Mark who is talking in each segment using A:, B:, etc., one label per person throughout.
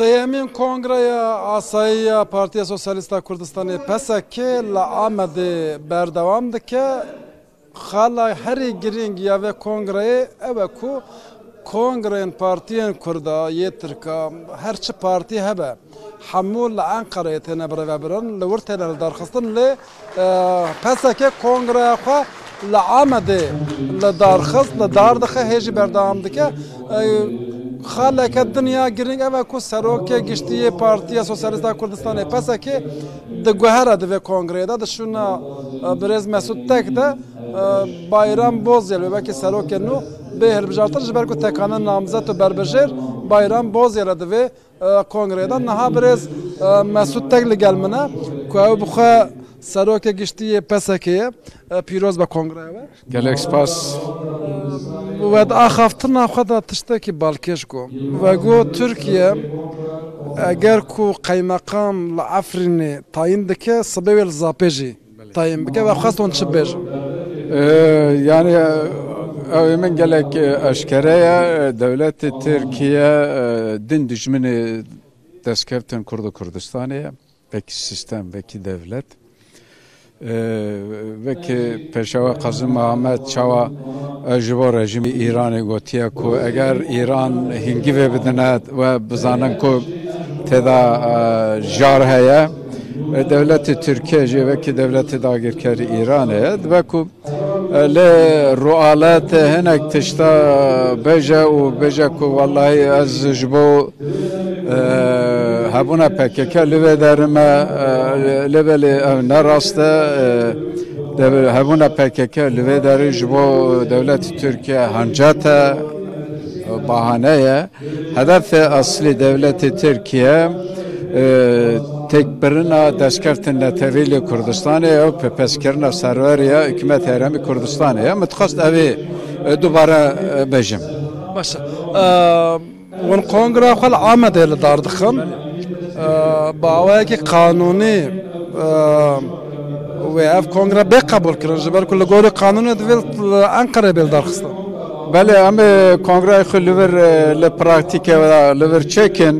A: Seyemîn Kongreya Asayiya Partiya Sosyalîsta Kurdistanê PSK li Amedê berdewam dike. Xala herî giring ya vê kongreyê ew e ku kongreyên partiyên Kurda yê Tirka her çi partî hebe hemû li Enqereyê têne birêvebirin li wir têne li darxistin lê PSK kongreya xwe li Amedê li darxist li dar dixe hêjî berdewam dike. Xaleke dinya giring ev e ku serokê giştiyê Partiya Sosyalîsta Kurdistanê PSK di guhere di vê kongreyê de dişûna Birêz Mesûd Tek de Bayram Bozyel wekî serokê nû bê hilbijartin ji ber ku tekane namzet û berbijêr Bayram Bozyel di vê kongreyê de niha Birêz Mesûd Tek li gel min e ku ew bixwe serokê giştiyê PSK'ye pîroz be kongreya we.
B: Gelek spas.
A: We di axaftina xwe de tiştekî balkêş got. We got Tirkiye eger ku qeymeqam li Efrînê tayin dike sibê wê li Zapê jî tayin bike ve xwest hûn çi bêjin.
B: Yani ew min gelek eşkereye devletê Tirkiye din dijminê destkeftên Kurd û Kurdistanê vekî sistem vekî devlet vekî Pêşeva Qazim Mehamed çawa ji bo rejimê Îranê gotiye ku eger İran hingî vê bidine ve bizanin ku têda jar heye devletê Tirkiye jî vekî devletê dagirkerî Îranê ye dibe ku lê rualetê hinek tişta bêje û bêje ku wallahî ez ji bo hebûna PKK li vê derime lêvelê ew nerast e hebûna PKK li vê derê ji bo devletê Tirkiye hencete bahane ye hedefê aslî devletê Tirkiye tekbirina destkeftên Netewîlê Kurdistanê ew pepeskirina serweriya hikûmet Herêmî Kurdistanê ye mitxwast evê dubare bêjim.
A: Başa. Wan kongreya xwe li Amedê li dar dixin bawayekî qanûnî wê ev kongre bê qebûl kirin ji ber ku li gorî qanûnê divê li Enqereyê bê li darxistin.
B: Belê em ê kongreyê xwe li vir li praktîkê li vir çekin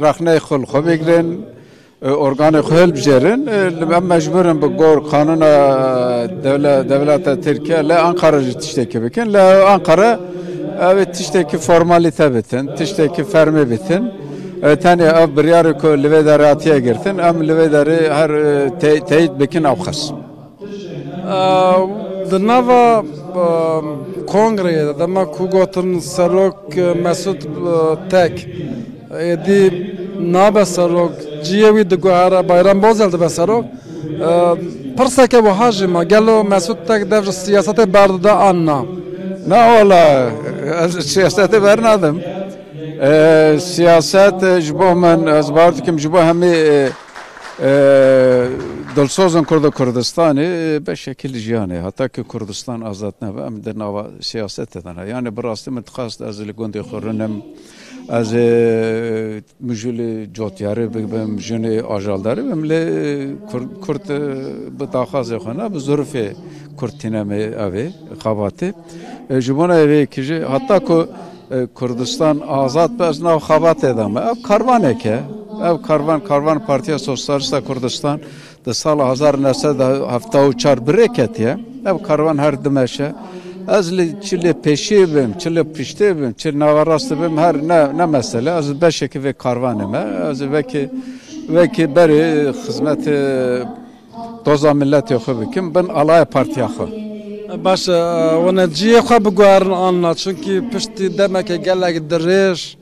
B: rexneyê xwe li xwe bigrin organê xwe hilbijêrin em mecburin bi gor kanûna devleta Tirkiye li Enqere jî tiştekî bikin li Enqere ev tiştekî formalîte bitin tiştekî fermî bitin tenê ev biryarê ku li vê derê hatiye girtin em li vê derê her teyit bikin ew xes.
A: Di nava kongreyê de dema ku gotin serok Mesûd Tek êdî nabe serok ciyê wî diguhere Bayram Bozyel dibe serok pirseke wiha jî me gelo Mesûd Tek dev ji siyasetê berdide an na.
B: Ne ola ez siyasetê bernadim. Siyaset ji bo min ez bar dikim ji bo hemî dilsozên Kurd û Kurdistanê beşekî li jiyanê heta ki Kurdistan azad nebe em di nava siyasetê de ne yani bi rastî min dixwast ez li gundê xwe rinim ez min jî li cotyarê bibim jinê ajaldarî bim lê Kurd bi daxwazê xwe ne bi zirfê Kurd tînemê evê xebatê ji bo evê jî heta ku Kurdistan azad be ez nav xebatê de me ev karvanek e ev karvan Partiya Sosyalîsta Kurdistan di sala 1974 birêk ketiye ev karvan her dimeşe ez li çi lê pêşî bim çi lê piştê bim çi naverastî bim her ne mesele ez beşekî vê karvanê me ez vekî berê xizmetê doza milletê xwe bikim bin alaya partiya xwe.
A: Başa wana ciyê xwe biguherin anna çünkü piştî demeke gelek dirêj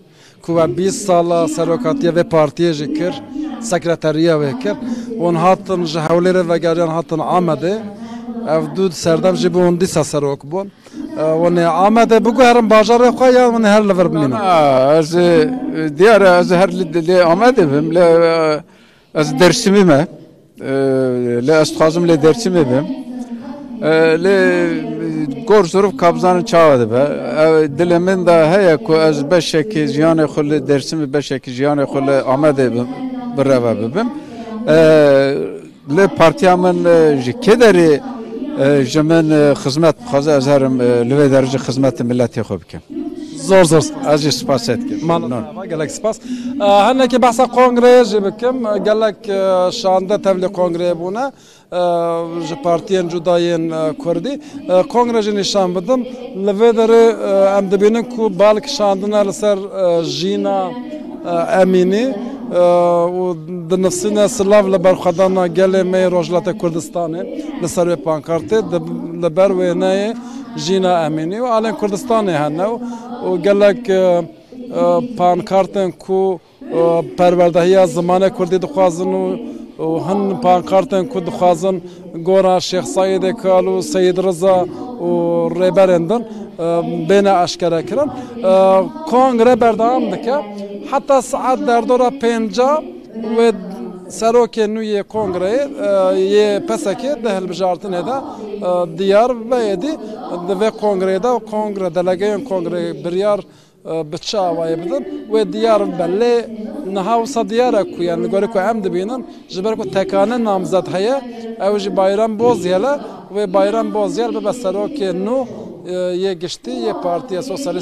A: ku we 20 sala serokatiya vê partiyê jî kir sekreteriya wê kir wan hatin ji hewlêrê vegeriyan hatin Amedê ev dû serdem jî bûn dîsa serok bûn wanê Amedê biguherin bajarê xwe ya wanê her li vir bimînin.
B: Ez diyar ez her lê Amedê bim lê ez Dêrsimî me lê ez dixwazim lê Dêrsimî bim lê gor zirûv kabzanê çawa dibe dilê min de heye ku ez beşekî jiyanê xwe li Dêrsimî beşekî jiyanê xwe li Amedê bireve bibim lê partiya min ji kêderê ji min xizmet bixwaze ez herim li vê derê jî xizmetê milletê xwe bikim.
A: زور
B: از سپاست که
A: مالا گلک سپاس هنه که بحث کنگره جی بکم گلک شانده تبلی کنگره بونه ج پارتیان جدایین کردی کنگره جی نشان بدم لویدر ام دبینن کو بالک شاندنا لسر جینا امینی و دنفسنا سلاف لبر خدانا گل می روجلات کردستانه لسر پانکارت لبر وینای جینا امینی و الان کردستانه هنو و گلک پانکارتن کو پروردهی زمانه کردی دخوازن و هن پانکارتن کو دخوازن گورا شیخ سید کالو سید رضا و ریبرندن بین اشکره کرن کنگره بردام دکه حتی ساعت در دورا پنجا و سروک نوی کنگره یه پسکه دهل بجارتنه دا دیار و یدی و کنگره دا و کنگره دلگه کنگره بریار بچه وای بدن و دیار بله نهاوسا دیاره کو یعنی گوری کو هم دبینن جبر کو تکانه نامزد هیا اوج bayram bozyala و bayram bozyal به سروک نو یه گشتی یه پارتی سوسیالیست